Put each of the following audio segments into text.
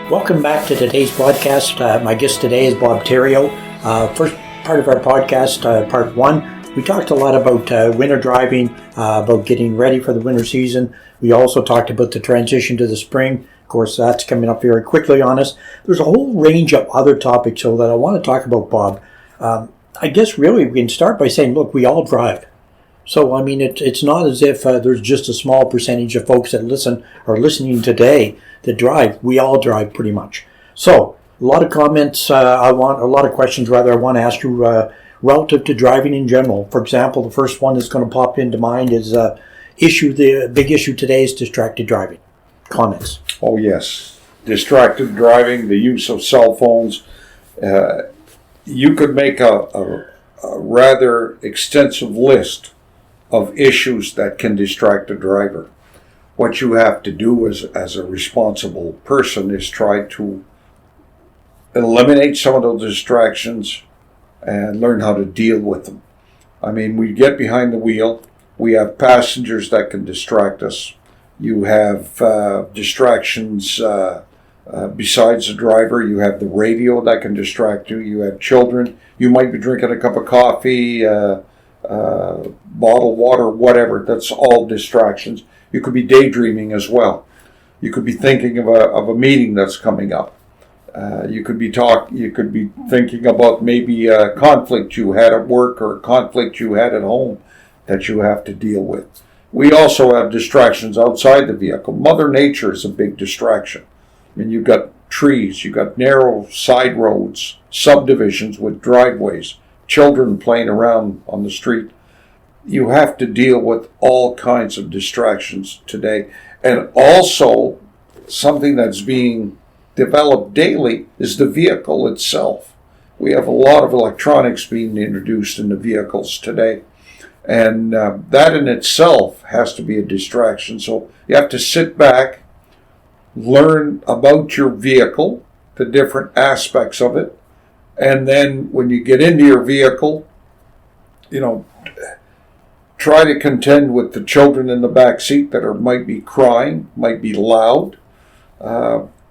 Welcome back to today's podcast. My guest today is Bob Theriault. First part of our podcast, part one, we talked a lot about winter driving, about getting ready for the winter season. We also talked about the transition to the spring. Of course, that's coming up very quickly on us. There's a whole range of other topics that I want to talk about, Bob. I guess really we can start by saying, look, we all drive. So, I mean, it's not as if there's just a small percentage of folks that are listening today that drive. We all drive pretty much. So, a lot of comments, a lot of questions I want to ask you relative to driving in general. For example, the first one that's going to pop into mind is the big issue today is distracted driving. Comments? Oh, yes. Distracted driving, the use of cell phones. You could make a rather extensive list of issues that can distract a driver. What you have to do as a responsible person is try to eliminate some of those distractions and learn how to deal with them. I mean, we get behind the wheel. We have passengers that can distract us. You have distractions besides the driver. You have the radio that can distract you. You have children. You might be drinking a cup of coffee, bottled water, whatever. That's all distractions. You could be daydreaming as well. You could be thinking of a meeting that's coming up. You could be thinking about maybe a conflict you had at work or a conflict you had at home that you have to deal with. We also have distractions outside the vehicle. Mother Nature is a big distraction. I mean, you've got trees, you've got narrow side roads, subdivisions with driveways, children playing around on the street. You have to deal with all kinds of distractions today. And also, something that's being developed daily is the vehicle itself. We have a lot of electronics being introduced in the vehicles today. And that in itself has to be a distraction. So you have to sit back, learn about your vehicle, the different aspects of it. And then when you get into your vehicle, try to contend with the children in the back seat that might be crying, might be loud.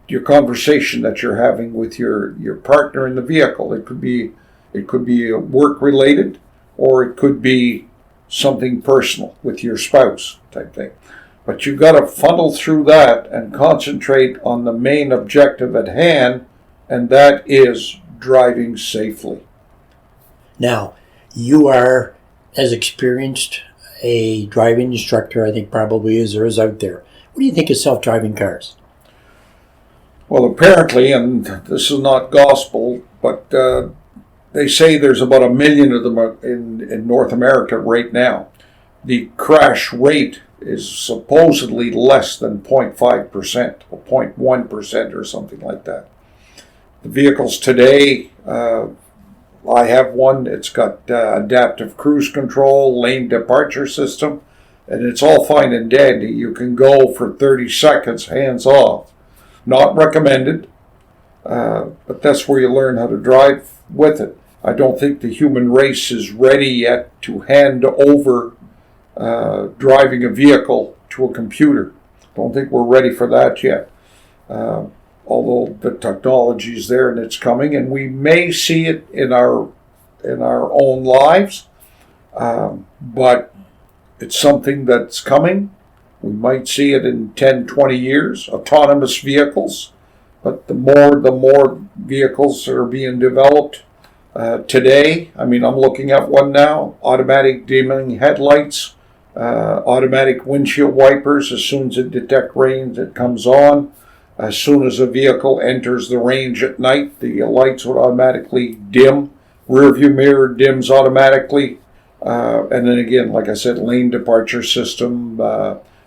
Your conversation that you're having with your partner in the vehicle. It could be work related, or it could be something personal with your spouse type thing. But you've got to funnel through that and concentrate on the main objective at hand, and that is driving safely. Now, you are as experienced a driving instructor, I think probably there is out there. What do you think of self-driving cars? Well, apparently, and this is not gospel, but they say there's about 1 million of them in North America right now. The crash rate is supposedly less than 0.5% or 0.1% or something like that. The vehicles today, I have one. It's got adaptive cruise control, lane departure system, and it's all fine and dandy. You can go for 30 seconds hands off. Not recommended, but that's where you learn how to drive with it. I don't think the human race is ready yet to hand over driving a vehicle to a computer. Don't think we're ready for that yet. Although the technology is there and it's coming, and we may see it in our own lives, but it's something that's coming. We might see it in 10, 20 years, autonomous vehicles, but the more vehicles that are being developed today. I mean, I'm looking at one now, automatic dimming headlights, automatic windshield wipers. As soon as it detects rain, it comes on. As soon as a vehicle enters the range at night, the lights would automatically dim. Rear view mirror dims automatically. And then again, like I said, lane departure system,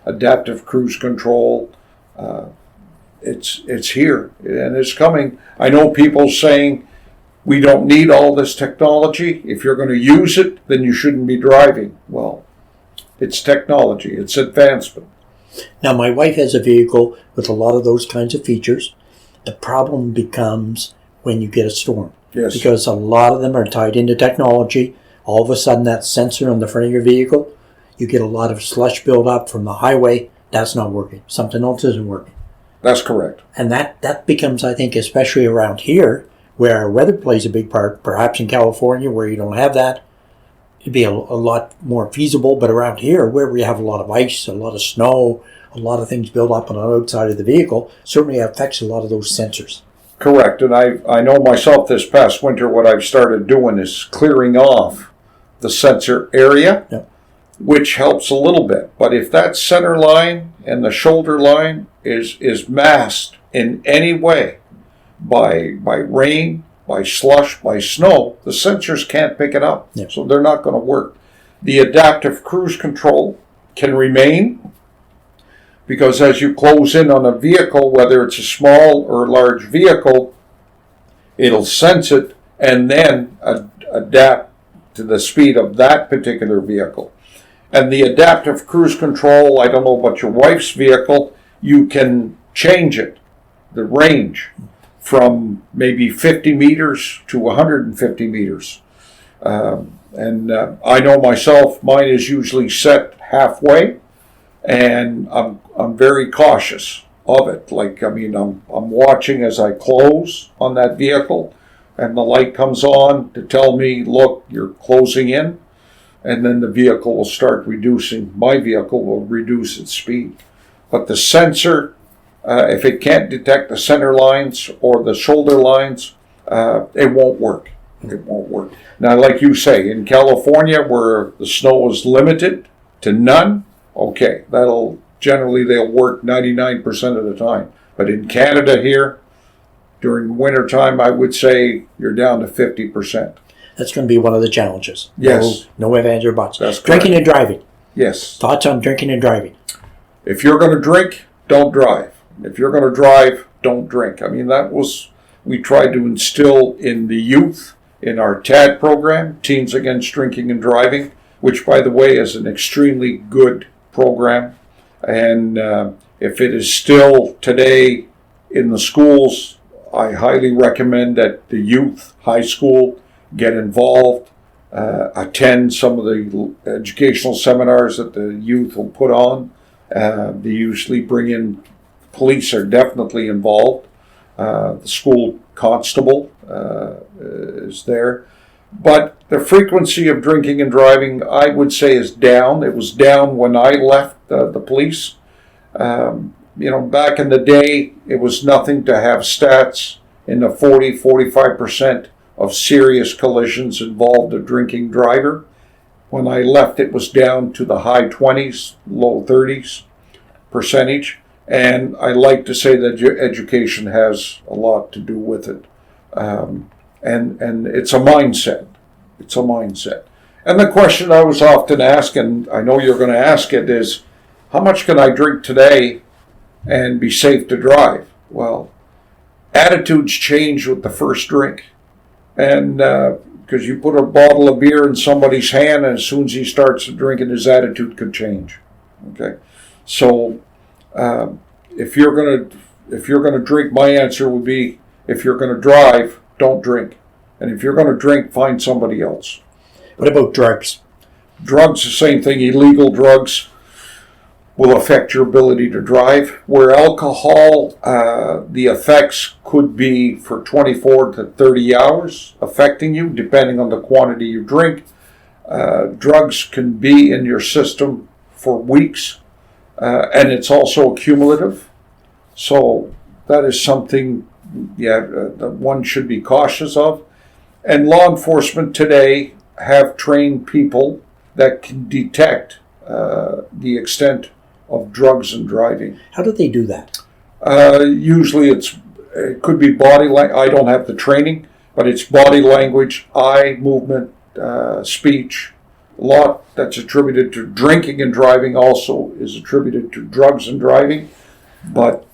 adaptive cruise control. It's here and it's coming. I know people saying we don't need all this technology. If you're going to use it, then you shouldn't be driving. Well, it's technology. It's advancement. Now, my wife has a vehicle with a lot of those kinds of features. The problem becomes when you get a storm. Yes. Because a lot of them are tied into technology. All of a sudden, that sensor on the front of your vehicle, you get a lot of slush buildup from the highway that's not working. Something else isn't working. That's correct. And that becomes, I think, especially around here, where weather plays a big part, perhaps in California where you don't have that, it'd be a lot more feasible. But around here, where we have a lot of ice, a lot of snow, a lot of things built up on the outside of the vehicle, certainly affects a lot of those sensors. Correct. And I know myself this past winter, what I've started doing is clearing off the sensor area, Yep. which helps a little bit. But if that center line and the shoulder line is masked in any way by rain, by slush, by snow, the sensors can't pick it up. Yep. So they're not going to work. The adaptive cruise control can remain, because as you close in on a vehicle, whether it's a small or large vehicle, it'll sense it and then adapt to the speed of that particular vehicle. And the adaptive cruise control, I don't know about your wife's vehicle, you can change it, the range, from maybe 50 meters to 150 meters. I know myself, mine is usually set halfway, and I'm very cautious of it. I'm watching as I close on that vehicle, and the light comes on to tell me, look, you're closing in, and then the vehicle will start reducing. My vehicle will reduce its speed. But the sensor, if it can't detect the center lines or the shoulder lines, it won't work. It won't work. Now, like you say, in California, where the snow is limited to none, okay, they'll work 99% of the time. But in Canada here, during winter time, I would say you're down to 50%. That's going to be one of the challenges. Yes. No ifs, ands, or buts. That's drinking and driving. Yes. Thoughts on drinking and driving? If you're going to drink, don't drive. If you're going to drive, don't drink. I mean, we tried to instill in the youth in our TAD program, Teens Against Drinking and Driving, which, by the way, is an extremely good program. And if it is still today in the schools, I highly recommend that the youth, high school, get involved, attend some of the educational seminars that the youth will put on. They usually bring in, police are definitely involved. The school constable is there. But the frequency of drinking and driving, I would say, is down. It was down when I left the police. Back in the day, it was nothing to have stats in the 45% of serious collisions involved a drinking driver. When I left, it was down to the high 20s, low 30s percentage. And I like to say that education has a lot to do with it. And it's a mindset. It's a mindset. And the question I was often asked, and I know you're going to ask it, is how much can I drink today and be safe to drive? Well, attitudes change with the first drink. And because you put a bottle of beer in somebody's hand, and as soon as he starts drinking, his attitude could change. Okay, so if you're gonna drink, my answer would be, if you're gonna drive, don't drink, and if you're gonna drink, find somebody else. What about drugs? Drugs, the same thing. Illegal drugs will affect your ability to drive. Where alcohol, the effects could be for 24 to 30 hours affecting you, depending on the quantity you drink. Drugs can be in your system for weeks, and it's also cumulative. So that is something, that one should be cautious of. And law enforcement today have trained people that can detect the extent of drugs and driving. How do they do that? Usually it could be body language. I don't have the training, but it's body language, eye movement, speech. A lot that's attributed to drinking and driving also is attributed to drugs and driving. But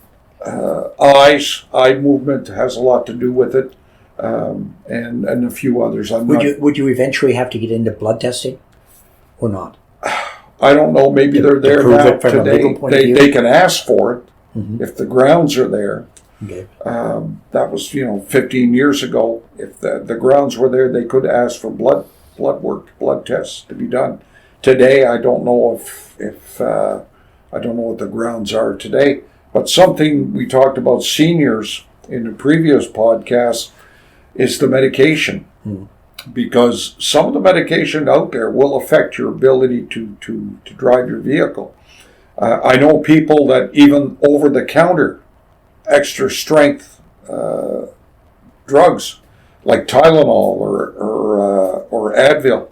eye movement has a lot to do with it, and a few others. Would you eventually have to get into blood testing or not? I don't know. Maybe they're there now today. They can ask for it if the grounds are there. Okay. That was 15 years ago. If the grounds were there, they could ask for blood tests to be done. Today, I don't know if I don't know what the grounds are today, but something we talked about seniors in the previous podcast is the medication. Because some of the medication out there will affect your ability to drive your vehicle. I know people that even over-the-counter extra strength drugs like Tylenol or Advil,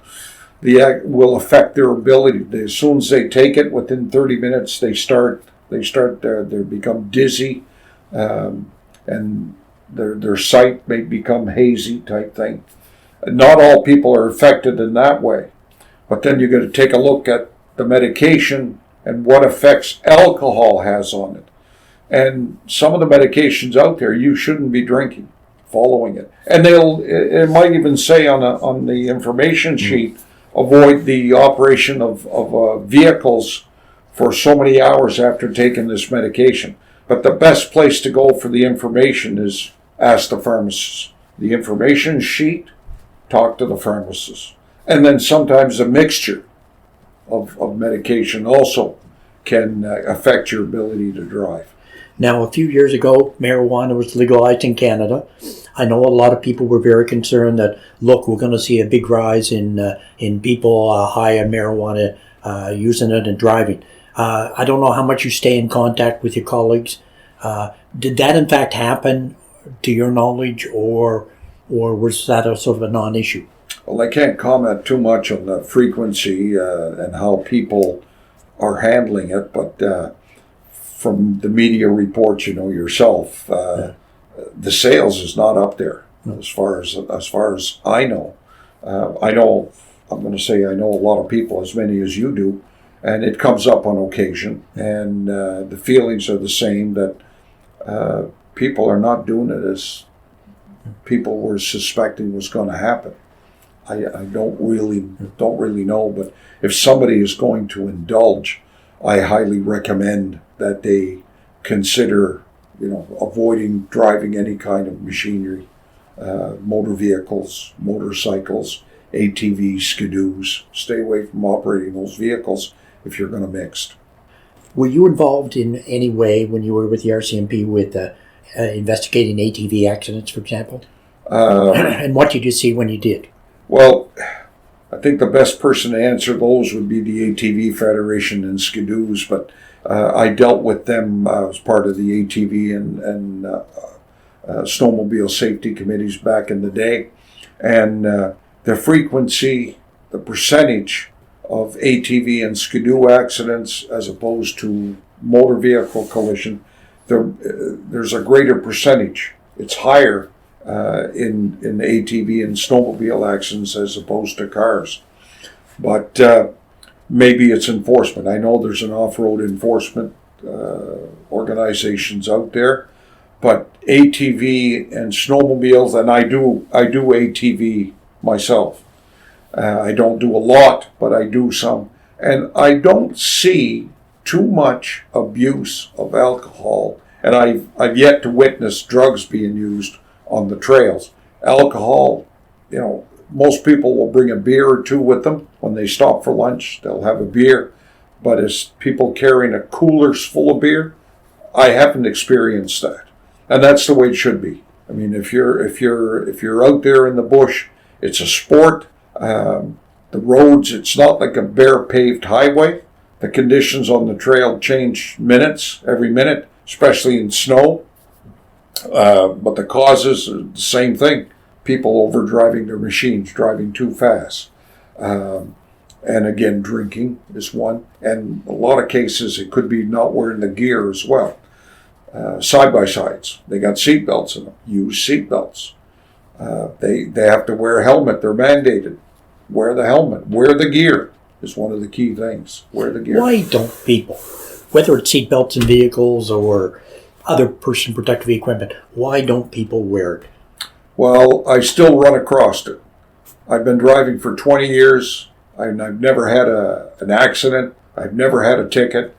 will affect their ability. As soon as they take it, within 30 minutes, they become dizzy, and their sight may become hazy type thing. Not all people are affected in that way, but then you got to take a look at the medication and what effects alcohol has on it. And some of the medications out there, you shouldn't be drinking, following it. And it might even say on the information sheet, avoid the operation of vehicles for so many hours after taking this medication. But the best place to go for the information is ask the pharmacist. The information sheet, talk to the pharmacist. And then sometimes a mixture of medication also can affect your ability to drive. Now, a few years ago, marijuana was legalized in Canada. I know a lot of people were very concerned that, look, we're going to see a big rise in people high on marijuana using it and driving. I don't know how much you stay in contact with your colleagues. Did that in fact happen to your knowledge, or was that a sort of a non-issue? Well, I can't comment too much on the frequency and how people are handling it, but from the media reports, you know yourself, the sales is not up there as far as I know. I'm going to say I know a lot of people, as many as you do, and it comes up on occasion, and the feelings are the same, that people are not doing it as people were suspecting was going to happen. I don't really know, but if somebody is going to indulge, I highly recommend that they consider, avoiding driving any kind of machinery, motor vehicles, motorcycles, ATVs, skidoos. Stay away from operating those vehicles if you're going to mix. Were you involved in any way when you were with the RCMP with investigating ATV accidents, for example? And what did you see when you did? Well, I think the best person to answer those would be the ATV Federation and Skidoos, but I dealt with them as part of the ATV and snowmobile safety committees back in the day. And the frequency, the percentage of ATV and Skidoo accidents as opposed to motor vehicle collision, there's a greater percentage. It's higher in ATV and snowmobile accidents as opposed to cars. But maybe it's enforcement. I know there's an off-road enforcement organizations out there, but ATV and snowmobiles, and I do ATV myself. I don't do a lot, but I do some. And I don't see too much abuse of alcohol, and I've yet to witness drugs being used on the trails. Alcohol, most people will bring a beer or two with them. When they stop for lunch, they'll have a beer. But as people carrying a coolers full of beer, I haven't experienced that. And that's the way it should be. I mean, if you're out there in the bush, it's a sport. The roads, it's not like a bare paved highway. The conditions on the trail change every minute, especially in snow. But the causes are the same thing. People over driving their machines, driving too fast. And again, drinking is one. And a lot of cases, it could be not wearing the gear as well. Side-by-sides, they got seat belts in them. Use seat belts. They have to wear a helmet. They're mandated. Wear the helmet. Wear the gear is one of the key things. Wear the gear. Why don't people, whether it's seat belts in vehicles or other person protective equipment, why don't people wear it? Well, I still run across it. I've been driving for 20 years. I've never had an accident. I've never had a ticket.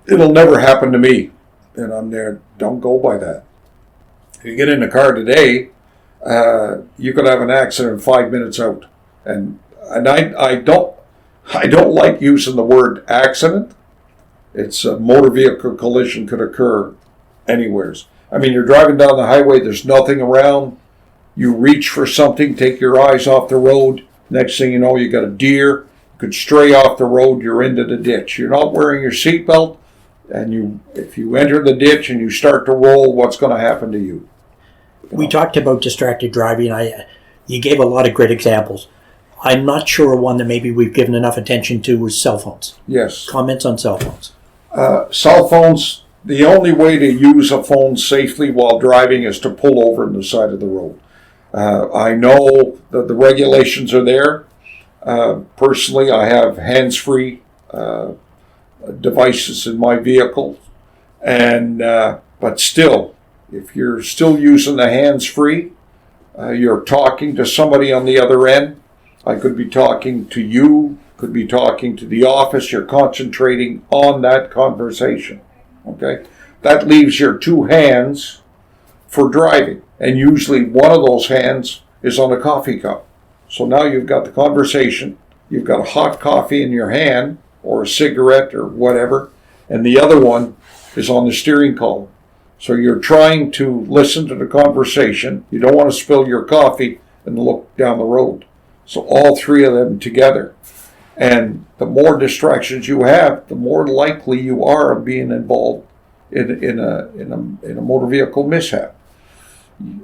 It'll never happen to me. And I'm there, don't go by that. If you get in the car today, you could have an accident 5 minutes out. And I don't like using the word accident, It's a motor vehicle collision could occur anywheres. I mean, you're driving down the highway, there's nothing around. You reach for something, take your eyes off the road. Next thing you know, you got a deer, could stray off the road, you're into the ditch. You're not wearing your seatbelt, and if you enter the ditch and you start to roll, what's going to happen to you? We talked about distracted driving. You gave a lot of great examples. I'm not sure one that maybe we've given enough attention to was cell phones. Yes. Comments on cell phones? Cell phones, the only way to use a phone safely while driving is to pull over on the side of the road. I know that the regulations are there. Personally, I have hands-free devices in my vehicle, but still, if you're still using the hands-free, you're talking to somebody on the other end. I could be talking to you, could be talking to the office. You're concentrating on that conversation. Okay, that leaves your two hands for driving, and usually one of those hands is on a coffee cup. So now you've got the conversation, you've got a hot coffee in your hand, or a cigarette, or whatever, and the other one is on the steering column. So you're trying to listen to the conversation. You don't want to spill your coffee and look down the road. So all three of them together. And the more distractions you have, the more likely you are of being involved in a motor vehicle mishap.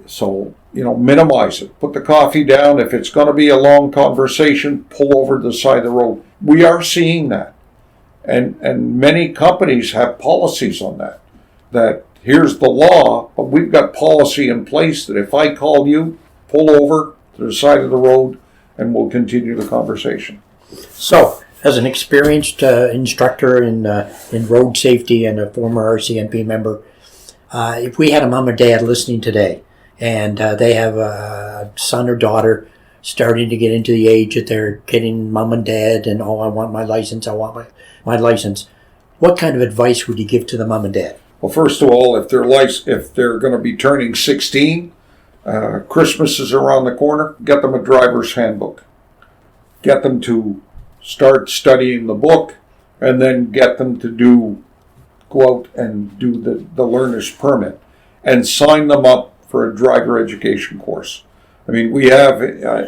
So, minimize it. Put the coffee down. If it's going to be a long conversation, pull over to the side of the road. We are seeing that. And many companies have policies on that. That here's the law, but we've got policy in place that if I call you, pull over to the side of the road and we'll continue the conversation. So, as an experienced instructor in road safety and a former RCMP member, if we had a mom or dad listening today, and they have a son or daughter starting to get into the age that they're getting mom and dad, and I want my license, I want my license, what kind of advice would you give to the mom and dad? Well, first of all, if they're going to be turning 16, Christmas is around the corner, get them a driver's handbook. Get them to start studying the book, and then get them to go out and do the learner's permit and sign them up for a driver education course. I mean, we have, I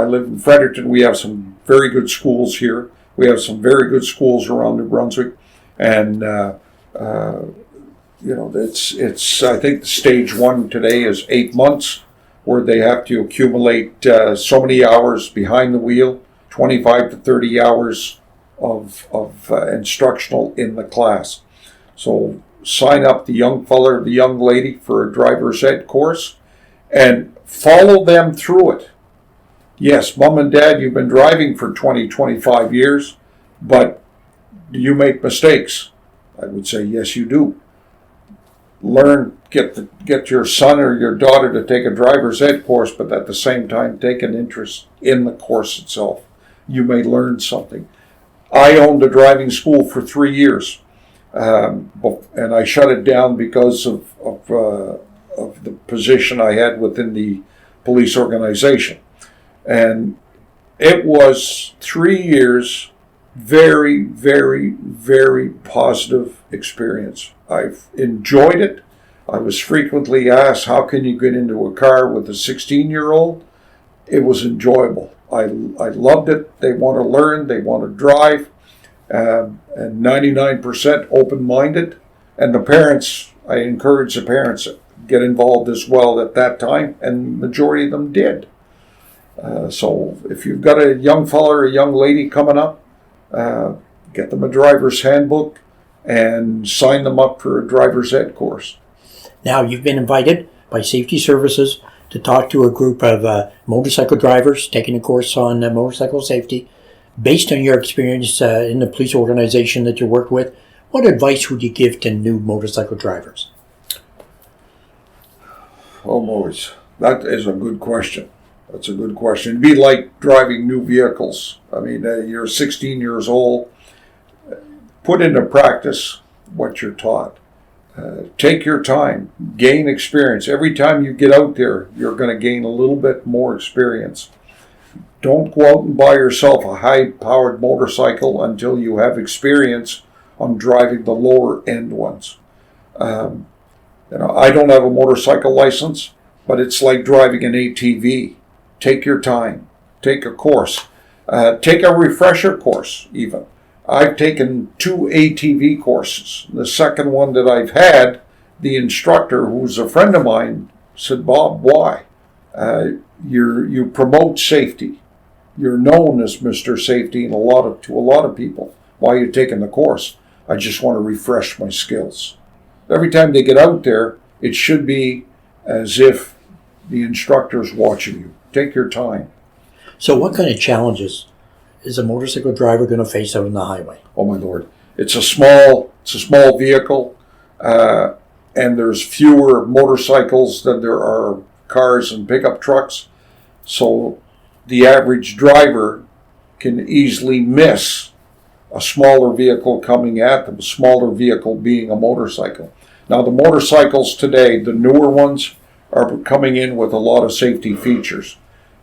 live in Fredericton. We have some very good schools here. We have some very good schools around New Brunswick, and it's. I think stage 1 today is 8 months, where they have to accumulate so many hours behind the wheel, 25 to 30 hours of instructional in the class. So sign up the young fella or the young lady for a driver's ed course and follow them through it. Yes, mom and dad, you've been driving for 20, 25 years, but do you make mistakes? I would say yes, you do. Learn, get your son or your daughter to take a driver's ed course, but at the same time take an interest in the course itself. You may learn something. I owned a driving school for 3 years, and I shut it down because of the position I had within the police organization. And it was 3 years, very, very, very positive experience. I've enjoyed it. I was frequently asked, how can you get into a car with a 16-year-old? It was enjoyable. I loved it. They want to learn. They want to drive. And 99% open-minded. And the parents, I encourage the parents to get involved as well at that time, and the majority of them did. So if you've got a young fella or a young lady coming up, get them a driver's handbook and sign them up for a driver's ed course. Now, you've been invited by Safety Services to talk to a group of motorcycle drivers taking a course on motorcycle safety. Based on your experience in the police organization that you work with, what advice would you give to new motorcycle drivers? Oh, boys, that is a good question. That's a good question. It'd be like driving new vehicles. I mean, you're 16 years old. Put into practice what you're taught. Take your time. Gain experience. Every time you get out there, you're going to gain a little bit more experience. Don't go out and buy yourself a high-powered motorcycle until you have experience on driving the lower end ones. I don't have a motorcycle license, but it's like driving an ATV. Take your time. Take a course. Take a refresher course, even. I've taken 2 ATV courses. The second one that I've had, the instructor, who's a friend of mine, said, "Bob, why? You promote safety. You're known as Mr. Safety to a lot of people. Why are you taking the course?" "I just want to refresh my skills." Every time they get out there, it should be as if the instructor's watching you. Take your time. So what kind of challenges is a motorcycle driver going to face out on the highway? Oh my Lord. It's a small vehicle, and there's fewer motorcycles than there are cars and pickup trucks. So the average driver can easily miss a smaller vehicle coming at them, a smaller vehicle being a motorcycle. Now the motorcycles today, the newer ones, are coming in with a lot of safety features.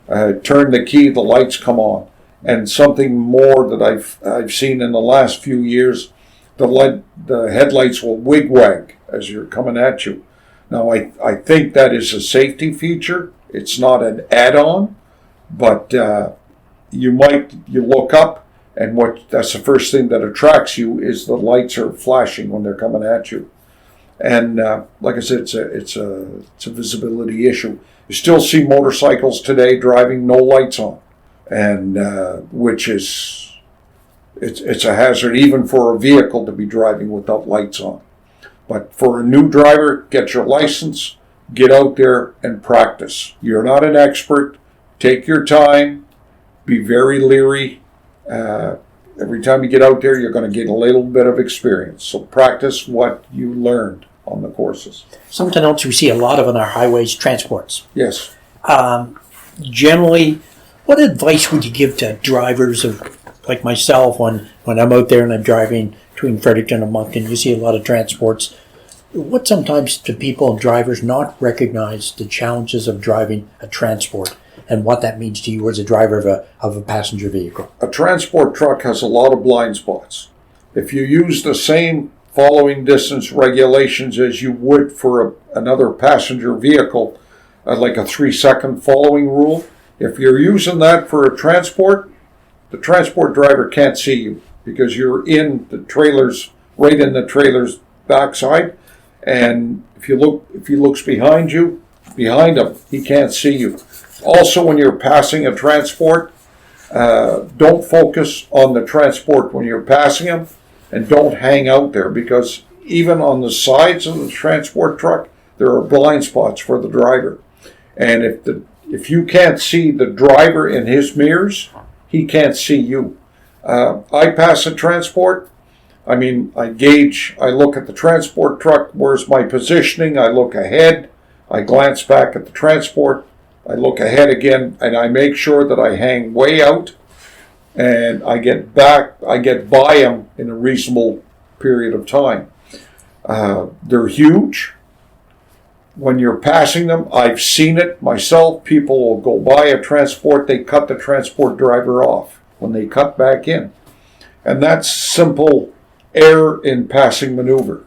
Turn the key, the lights come on. And something more that I've seen in the last few years, the headlights will wig-wag as you're coming at you. Now I think that is a safety feature. It's not an add-on, but you look up, and that's the first thing that attracts you is the lights are flashing when they're coming at you. And like I said, it's a visibility issue. You still see motorcycles today driving no lights on, and which is it's a hazard even for a vehicle to be driving without lights on. But for a new driver, get your license, get out there and practice. You're not an expert. Take your time. Be very leery. Every time you get out there, you're going to get a little bit of experience. So practice what you learned on the courses. Something else we see a lot of on our highways, transports. Yes. Generally, what advice would you give to drivers like myself when I'm out there and I'm driving between Fredericton and Moncton? You see a lot of transports. What sometimes do people and drivers not recognize the challenges of driving a transport and what that means to you as a driver of a passenger vehicle? A transport truck has a lot of blind spots. If you use the same following distance regulations as you would for another passenger vehicle, like a 3-second following rule, if you're using that for a transport, the transport driver can't see you because you're in the trailers, right in the trailer's backside. And if he looks behind him, he can't see you. Also, when you're passing a transport, don't focus on the transport when you're passing them, and don't hang out there, because even on the sides of the transport truck, there are blind spots for the driver. And if you can't see the driver in his mirrors, he can't see you. I pass a transport. I look at the transport truck, where's my positioning, I look ahead, I glance back at the transport, I look ahead again, and I make sure that I hang way out, and I get by them in a reasonable period of time. They're huge. When you're passing them, I've seen it myself, people will go by a transport, they cut the transport driver off when they cut back in. And that's simple error in passing maneuver.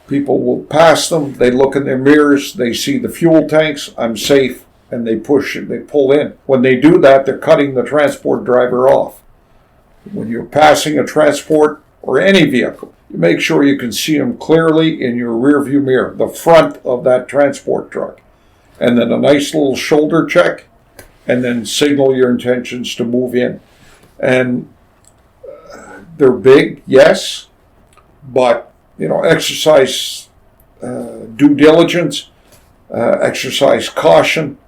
People will pass them, they look in their mirrors, they see the fuel tanks, I'm safe, and they pull in. When they do that, they're cutting the transport driver off. When you're passing a transport or any vehicle, you make sure you can see them clearly in your rear view mirror, the front of that transport truck. And then a nice little shoulder check, and then signal your intentions to move in. And they're big, yes, but exercise due diligence, exercise caution,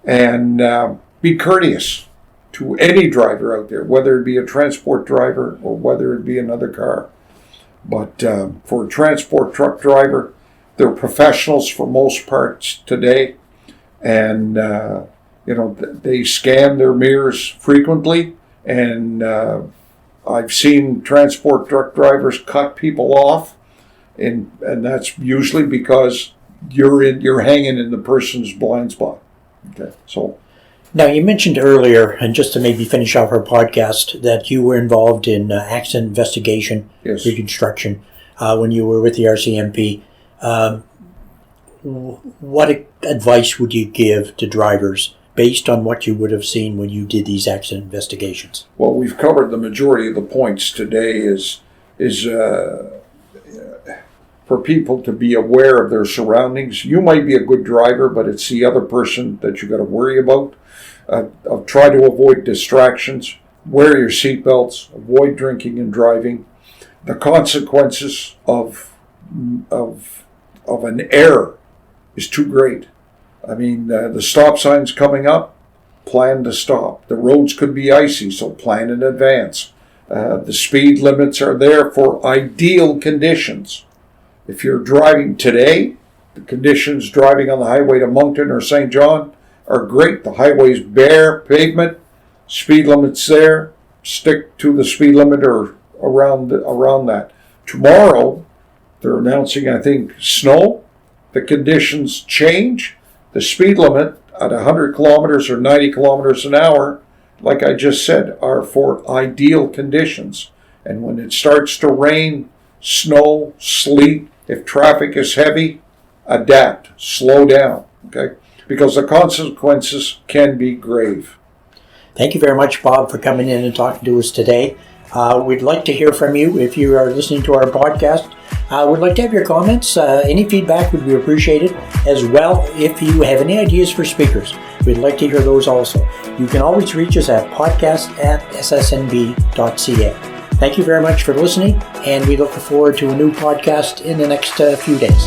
and be courteous to any driver out there, whether it be a transport driver or whether it be another car. But for a transport truck driver, they're professionals for most parts today, and they scan their mirrors frequently, and I've seen transport truck drivers cut people off, and that's usually because you're hanging in the person's blind spot. Okay, so Now, you mentioned earlier, and just to maybe finish off our podcast, that you were involved in accident investigation, Yes. reconstruction, when you were with the RCMP. What advice would you give to drivers based on what you would have seen when you did these accident investigations? Well, we've covered the majority of the points today. Is for people to be aware of their surroundings. You might be a good driver, but it's the other person that you got to worry about. Try to avoid distractions. Wear your seatbelts. Avoid drinking and driving. The consequences of an error is too great. I mean, the stop sign's coming up. Plan to stop. The roads could be icy, so plan in advance. The speed limits are there for ideal conditions. If you're driving today, the conditions driving on the highway to Moncton or St. John are great. The highway's bare pavement, speed limit's there. Stick to the speed limit or around that. Tomorrow, they're announcing, I think, snow. The conditions change. The speed limit at 100 kilometers or 90 kilometers an hour, like I just said, are for ideal conditions. And when it starts to rain, snow, sleet, if traffic is heavy, adapt, slow down, okay? Because the consequences can be grave. Thank you very much, Bob, for coming in and talking to us today. We'd like to hear from you if you are listening to our podcast. We'd like to have your comments. Any feedback would be appreciated. As well, if you have any ideas for speakers, we'd like to hear those also. You can always reach us at podcast@ssnb.ca. Thank you very much for listening, and we look forward to a new podcast in the next few days.